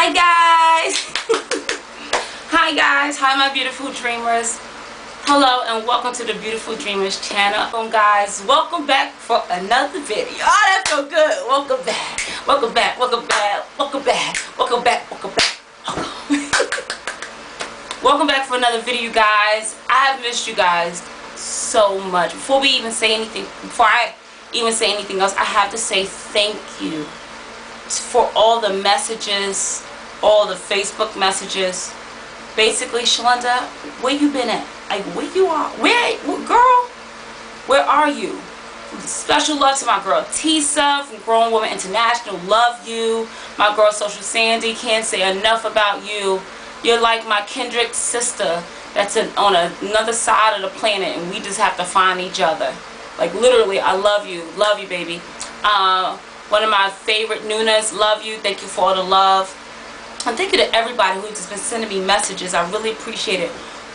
Hi guys. Hi guys. Hi my beautiful dreamers. Hello and welcome to the Beautiful Dreamers channel. Guys, welcome back for another video. Oh, that's so good. Welcome back. Welcome back. Welcome back. Welcome back. Welcome back. Welcome back. Welcome back for another video, you guys. I have missed you guys so much. Before I even say anything else, I have to say thank you for all the messages, all the Facebook messages. Basically, Shalonda, where you been at? Like, where you are? Girl, where are you? Special love to my girl Tisa from Grown Woman International. Love you. My girl Social Sandy, can't say enough about you. You're like my kindred sister that's on another side of the planet, and we just have to find each other. Like, literally, I love you. Love you, baby. One of my favorite Nunas, love you. Thank you for all the love. And thank you to everybody who's just been sending me messages. I really appreciate it.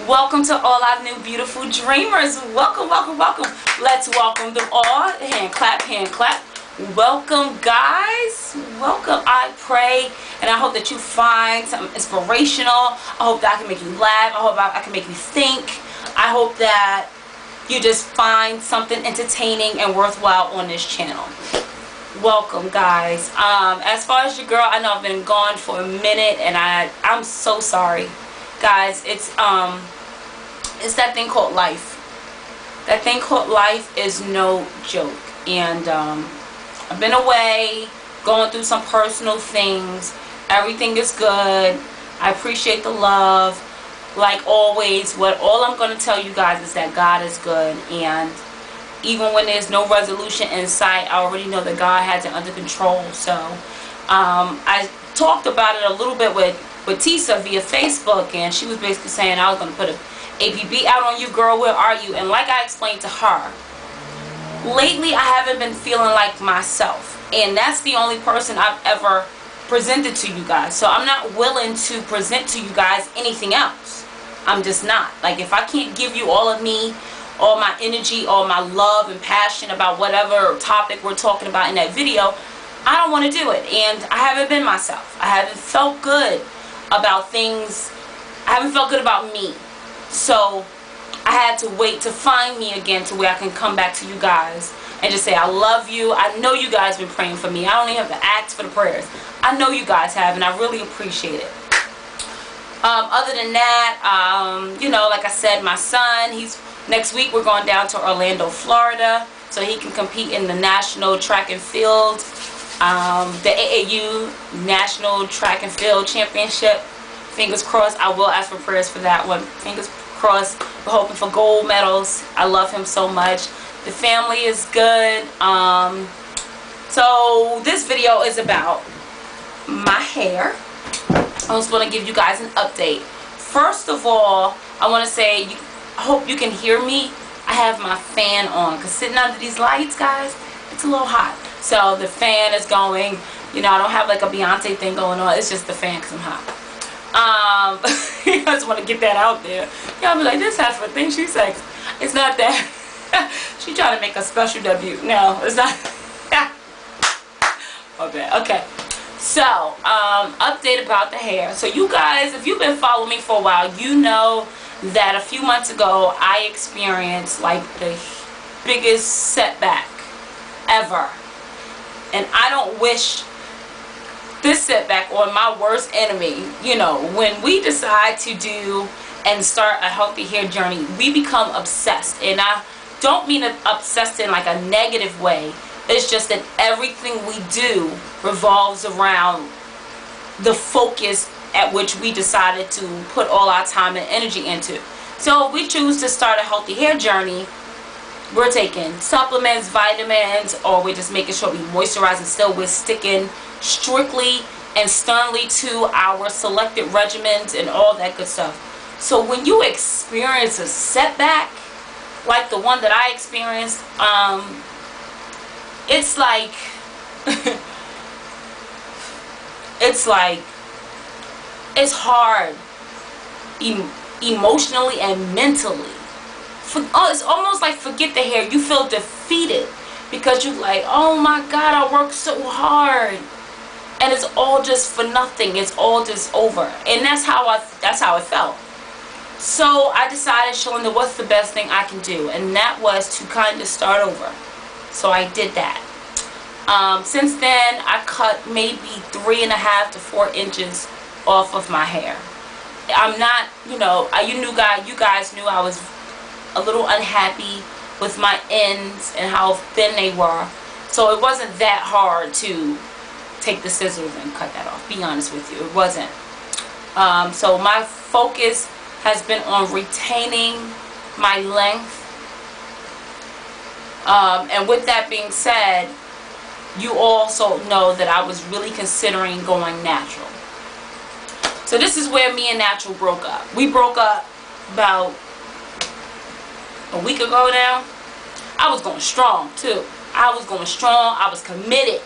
Welcome to all our new beautiful dreamers. Welcome, welcome, welcome. Let's welcome them all. Hand clap, hand clap. Welcome, guys. Welcome. I pray and I hope that you find something inspirational. I hope that I can make you laugh. I hope I can make you think. I hope that you just find something entertaining and worthwhile on this channel. Welcome, guys. As far as your girl, I know I've been gone for a minute, and I'm so sorry, guys. It's that thing called life. That thing called life is no joke, and I've been away, going through some personal things. Everything is good. I appreciate the love. Like always, all I'm going to tell you guys is that God is good, and even when there's no resolution in sight, I already know that God has it under control. So I talked about it a little bit with Tisa via Facebook, and she was basically saying I was going to put an APB out on you, girl. Where are you? And like I explained to her, lately I haven't been feeling like myself, and that's the only person I've ever presented to you guys. So I'm not willing to present to you guys anything else. I'm just not. Like, if I can't give you all of me, all my energy, all my love and passion about whatever topic we're talking about in that video, I don't want to do it. And I haven't been myself. I haven't felt good about things. I haven't felt good about me. So I had to wait to find me again to where I can come back to you guys and just say I love you. I know you guys been praying for me. I don't even have to ask for the prayers. I know you guys have, and I really appreciate it. Other than that, you know, like I said, my son, next week we're going down to Orlando, Florida, so he can compete in the National Track and Field, the AAU National Track and Field Championship. Fingers crossed. I will ask for prayers for that one. Fingers crossed. We're hoping for gold medals. I love him so much. The family is good. So this video is about my hair. I just want to give you guys an update. First of all, I want to say, I hope you can hear me. I have my fan on, because sitting under these lights, guys, it's a little hot. So the fan is going. You know, I don't have like a Beyonce thing going on. It's just the fan because I'm hot. I just want to get that out there. Y'all be like, this half a thing she sex. It's not that. She trying to make a special debut. No, it's not. Okay, okay. So, update about the hair. So you guys, if you've been following me for a while, you know that a few months ago I experienced like the biggest setback ever. And I don't wish this setback on my worst enemy. You know, when we decide to do and start a healthy hair journey, we become obsessed. And I don't mean obsessed in like a negative way. It's just that everything we do revolves around the focus at which we decided to put all our time and energy into. So if we choose to start a healthy hair journey, we're taking supplements, vitamins, or we're just making sure we moisturize, and still we're sticking strictly and sternly to our selected regimens and all that good stuff. So when you experience a setback like the one that I experienced, it's like it's hard emotionally and mentally. It's almost like forget the hair. You feel defeated because you're like, oh my God, I worked so hard and it's all just for nothing. It's all just over, and that's how it felt. So I decided, Shalinda, what's the best thing I can do? And that was to kind of start over. So I did that. Since then, I cut maybe 3.5 to 4 inches off of my hair. I'm not, you guys knew I was a little unhappy with my ends and how thin they were. So it wasn't that hard to take the scissors and cut that off. Be honest with you, it wasn't. So my focus has been on retaining my length. And with that being said, you also know that I was really considering going natural. So this is where me and natural broke up. We broke up about a week ago now. I was going strong too. I was going strong. I was committed.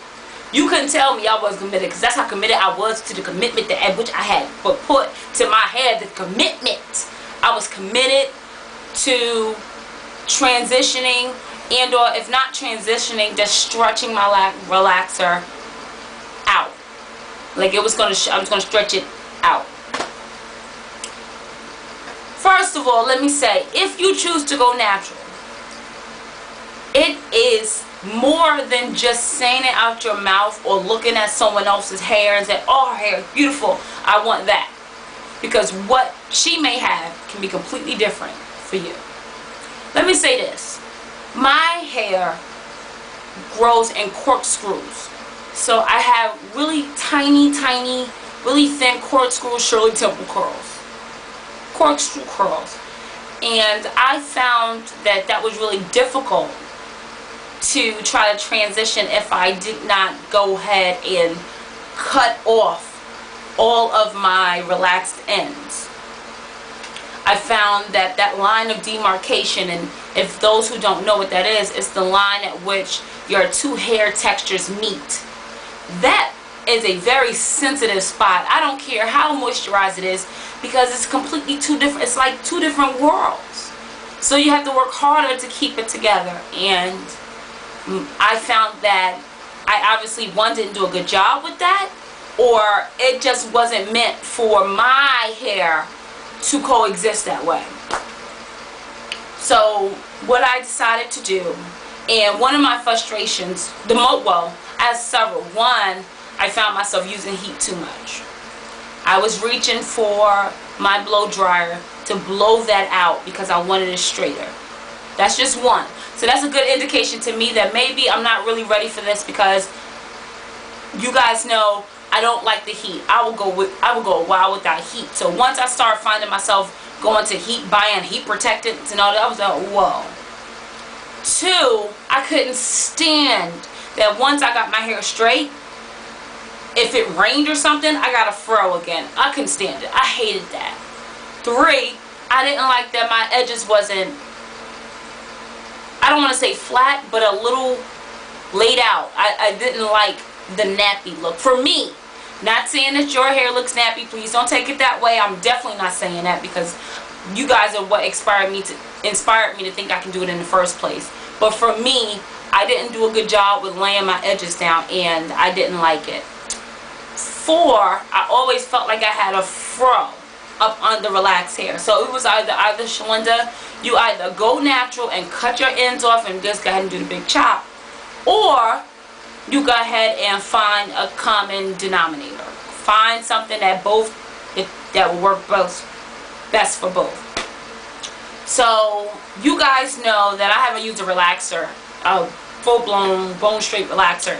You couldn't tell me I wasn't committed, because that's how committed I was to the commitment that which I had put to my head. The commitment. I was committed to transitioning, and or if not transitioning, just stretching my relaxer out. Like I was gonna stretch it out. First of all, let me say, if you choose to go natural, it is more than just saying it out your mouth or looking at someone else's hair and saying, oh, her hair is beautiful, I want that. Because what she may have can be completely different for you. Let me say this. My hair grows in corkscrews. So I have really tiny, really thin corkscrew Shirley Temple curls. Corkscrew curls. And I found that that was really difficult to try to transition if I did not go ahead and cut off all of my relaxed ends. I found that that line of demarcation, and if those who don't know what that is, it's the line at which your two hair textures meet. That is a very sensitive spot. I don't care how moisturized it is, because it's completely two different, it's like two different worlds. So you have to work harder to keep it together. And I found that I obviously, one, didn't do a good job with that, or it just wasn't meant for my hair to coexist that way. So what I decided to do, and one of my frustrations, well, I have several. One, I found myself using heat too much. I was reaching for my blow dryer to blow that out because I wanted it straighter. That's just one. So that's a good indication to me that maybe I'm not really ready for this, because you guys know I don't like the heat. I will go a while without heat. So once I start finding myself going to heat, buying heat protectants and all that, I was like, whoa. Two, I couldn't stand that once I got my hair straight, if it rained or something, I got a fro again. I couldn't stand it. I hated that. Three, I didn't like that my edges wasn't, I don't want to say flat, but a little laid out. I didn't like the nappy look. For me, not saying that your hair looks nappy, please don't take it that way. I'm definitely not saying that, because you guys are what inspired me to think I can do it in the first place. But for me, I didn't do a good job with laying my edges down, and I didn't like it. Four, I always felt like I had a fro up under relaxed hair. So it was either Shalinda, you either go natural and cut your ends off and just go ahead and do the big chop, or you go ahead and find a common denominator. Find something that will work best for both. So you guys know that I haven't used a relaxer, a full-blown bone straight relaxer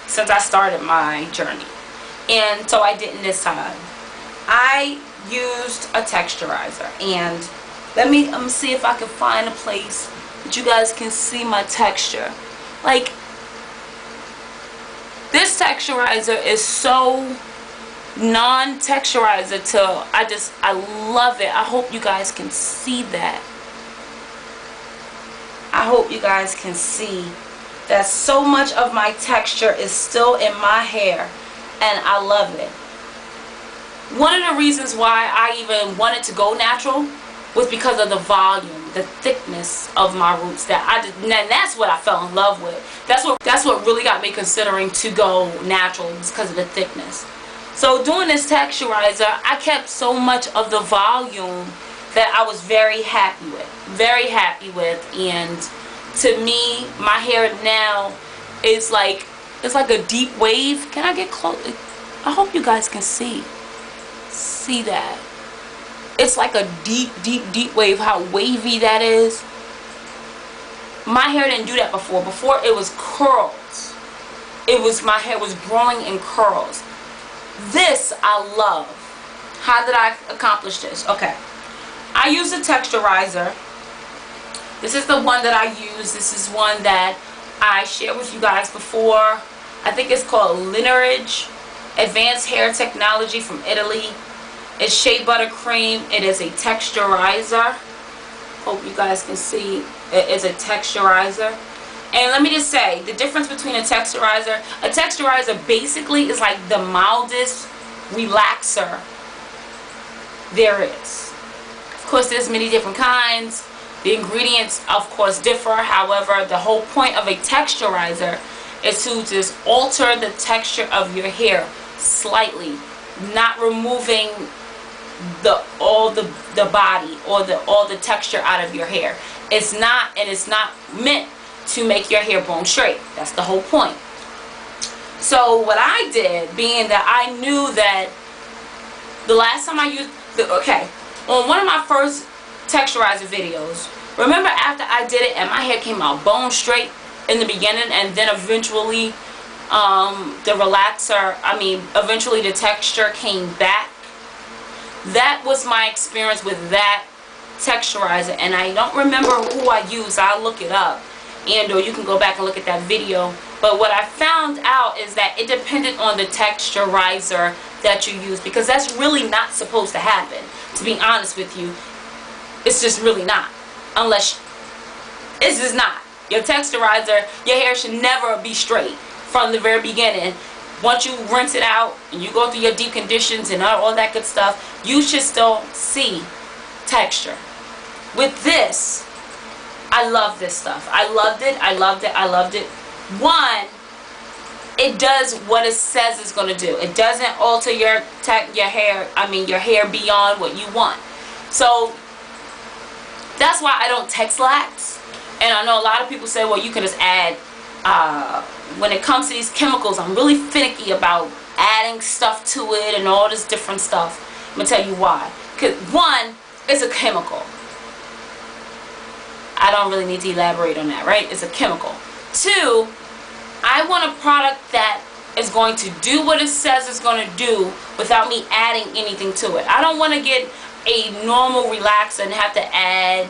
since I started my journey. And so I didn't this time. I used a texturizer, and let me see if I can find a place that you guys can see my texture. Like, this texturizer is so non-texturizer till I love it. I hope you guys can see that. I hope you guys can see that so much of my texture is still in my hair, and I love it. One of the reasons why I even wanted to go natural was because of the volume, the thickness of my roots. And that's what I fell in love with. That's what really got me considering to go natural, because of the thickness. So doing this texturizer, I kept so much of the volume that I was very happy with. And to me, my hair now is like, it's like a deep wave. Can I get close? I hope you guys can see that. It's like a deep wave, how wavy that is. My hair didn't do that before. Before it was curls. My hair was growing in curls. This I love. How did I accomplish this? Okay. I use a texturizer. This is the one that I use. This is one that I shared with you guys before. I think it's called Lineage Advanced Hair Technology from Italy. It's shea butter cream. It is a texturizer. Hope you guys can see. It is a texturizer. And let me just say, the difference between a texturizer basically is like the mildest relaxer there is. Of course, there's many different kinds. The ingredients, of course, differ. However, the whole point of a texturizer is to just alter the texture of your hair slightly, not removing all the body or all the texture out of your hair. It's not meant to make your hair bone straight. That's the whole point. So what I did, being that I knew that the last time I used on one of my first texturizer videos, remember after I did it and my hair came out bone straight in the beginning, and then eventually eventually the texture came back? That was my experience with that texturizer, and I don't remember who I used. I'll look it up, or you can go back and look at that video. But what I found out is that it depended on the texturizer that you use, because that's really not supposed to happen. To be honest with you, it's just really not. Unless it's just not. Your texturizer, your hair should never be straight from the very beginning. Once you rinse it out and you go through your deep conditions and all that good stuff, you should still see texture. With this, I love this stuff. I loved it. One, it does what it says it's going to do. It doesn't alter your hair beyond what you want. So that's why I don't textlax. And I know a lot of people say, well, you can just add, when it comes to these chemicals, I'm really finicky about adding stuff to it and all this different stuff. I'm going to tell you why. Because one, it's a chemical. I don't really need to elaborate on that, right? It's a chemical. Two, I want a product that is going to do what it says it's going to do without me adding anything to it. I don't want to get a normal relaxer and have to add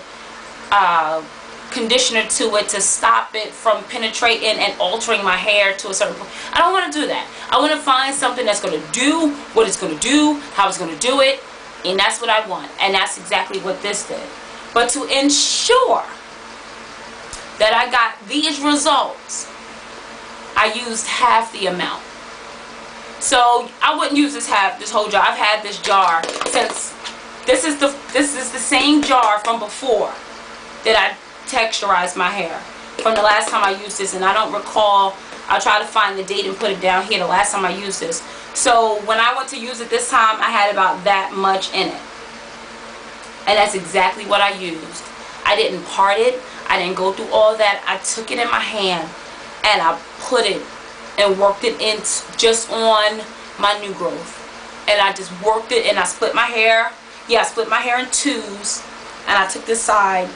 conditioner to it to stop it from penetrating and altering my hair to a certain point. I don't want to do that. I want to find something that's going to do what it's going to do, how it's going to do it, and that's what I want. And that's exactly what this did. But to ensure that I got these results, I used half the amount. So I wouldn't use this whole jar. I've had this jar since this is the same jar from before that I texturized my hair, from the last time I used this, and I don't recall. I'll try to find the date and put it down here, the last time I used this. So when I went to use it this time, I had about that much in it, and that's exactly what I used. I didn't part it. I didn't go through all that. I took it in my hand and I put it and worked it in just on my new growth, and I just worked it, and I split my hair. Yeah, I split my hair in twos, and I took this side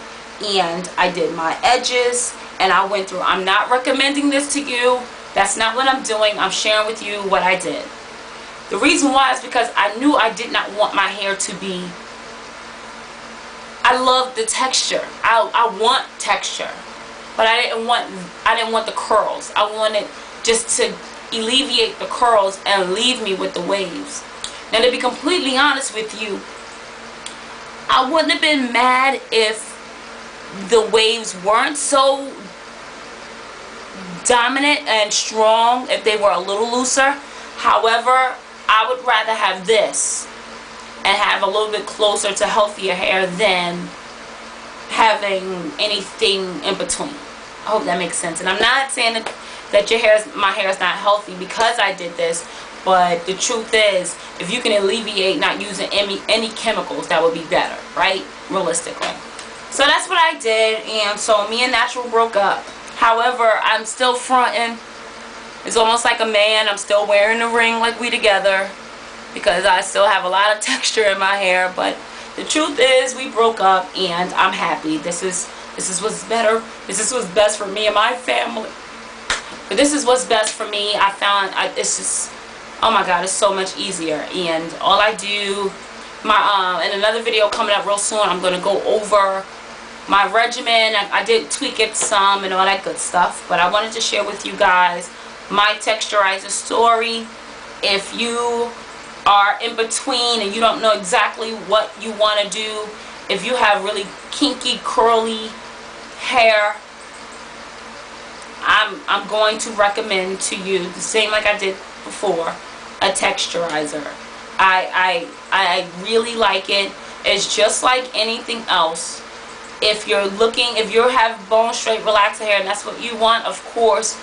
and I did my edges, and I went through. I'm not recommending this to you. That's not what I'm doing. I'm sharing with you what I did. The reason why is because I knew I did not want my hair to be, I love the texture. I want texture, but I didn't want the curls. I wanted just to alleviate the curls and leave me with the waves. Now, to be completely honest with you, I wouldn't have been mad if the waves weren't so dominant and strong, if they were a little looser. However, I would rather have this and have a little bit closer to healthier hair than having anything in between. I hope that makes sense. And I'm not saying that my hair is not healthy because I did this, but the truth is, if you can alleviate not using any chemicals, that would be better, right? Realistically. So that's what I did, and so me and Natural broke up. However, I'm still fronting. It's almost like a man. I'm still wearing the ring like we together because I still have a lot of texture in my hair. But the truth is, we broke up, and I'm happy. This is what's better. This is what's best for me and my family. But this is what's best for me. I found it's just, oh my God, it's so much easier. And all I do, in another video coming up real soon, I'm gonna go over my regimen. I did tweak it some and all that good stuff, but I wanted to share with you guys my texturizer story. If you are in between and you don't know exactly what you want to do, if you have really kinky, curly hair, I'm going to recommend to you the same like I did before, a texturizer. I really like it. It's just like anything else. If you have bone straight relaxer hair and that's what you want, of course,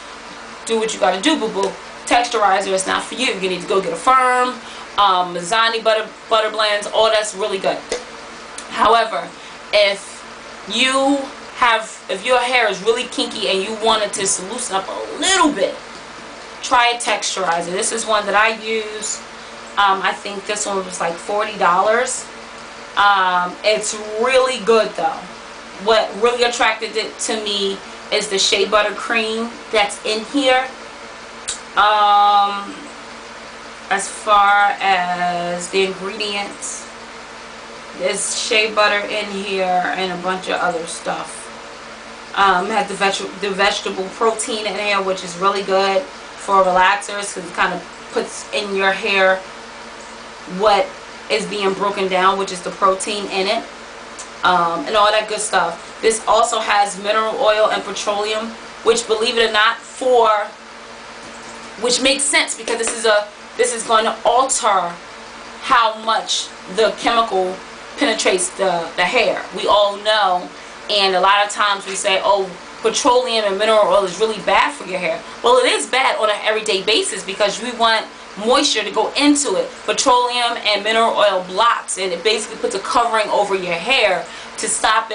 do what you gotta do, boo-boo. Texturizer is not for you. You need to go get a firm, Mazzani butter blends, all that's really good. However, if your hair is really kinky and you want it to loosen up a little bit, try a texturizer. This is one that I use. I think this one was like $40. It's really good though. What really attracted it to me is the shea butter cream that's in here. As far as the ingredients, there's shea butter in here and a bunch of other stuff. It has the vegetable protein in here, which is really good for relaxers because it kind of puts in your hair what is being broken down, which is the protein in it, and all that good stuff. This also has mineral oil and petroleum, which, believe it or not, which makes sense because this is going to alter how much the chemical penetrates the hair. We all know, and a lot of times we say, oh, petroleum and mineral oil is really bad for your hair. Well, it is bad on an everyday basis because we want moisture to go into it. Petroleum and mineral oil blocks, and it basically puts a covering over your hair to stop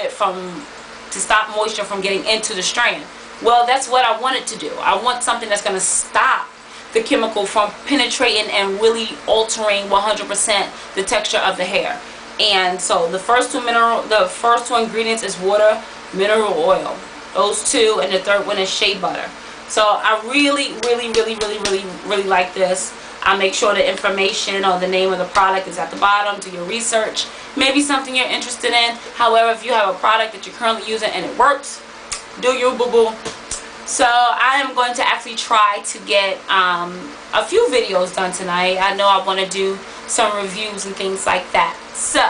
moisture from getting into the strand. Well, that's what I wanted to do. I want something that's going to stop the chemical from penetrating and really altering 100% the texture of the hair. And so the first two ingredients is water, mineral oil. Those two, and the third one is shea butter. So I really like this. I make sure the information or the name of the product is at the bottom. Do your research. Maybe something you're interested in. However, if you have a product that you're currently using and it works, do your boo-boo. So I am going to actually try to get a few videos done tonight. I know I want to do some reviews and things like that. So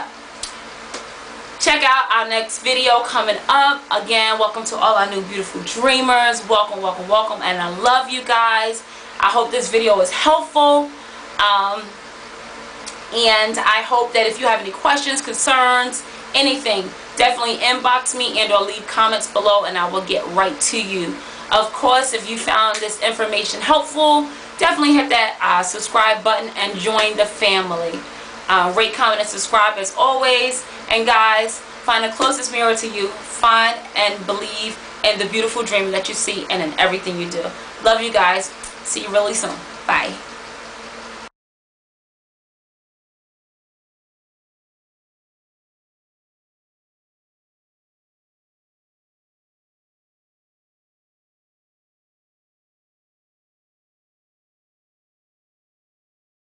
check out our next video coming up. Again, welcome to all our new beautiful dreamers. Welcome, welcome, welcome, and I love you guys. I hope this video was helpful, and I hope that if you have any questions, concerns, anything, definitely inbox me and or leave comments below and I will get right to you. Of course, if you found this information helpful, definitely hit that subscribe button and join the family. Rate, comment, and subscribe as always. And guys, find the closest mirror to you. Find and believe in the beautiful dream that you see and in everything you do. Love you guys. See you really soon. Bye.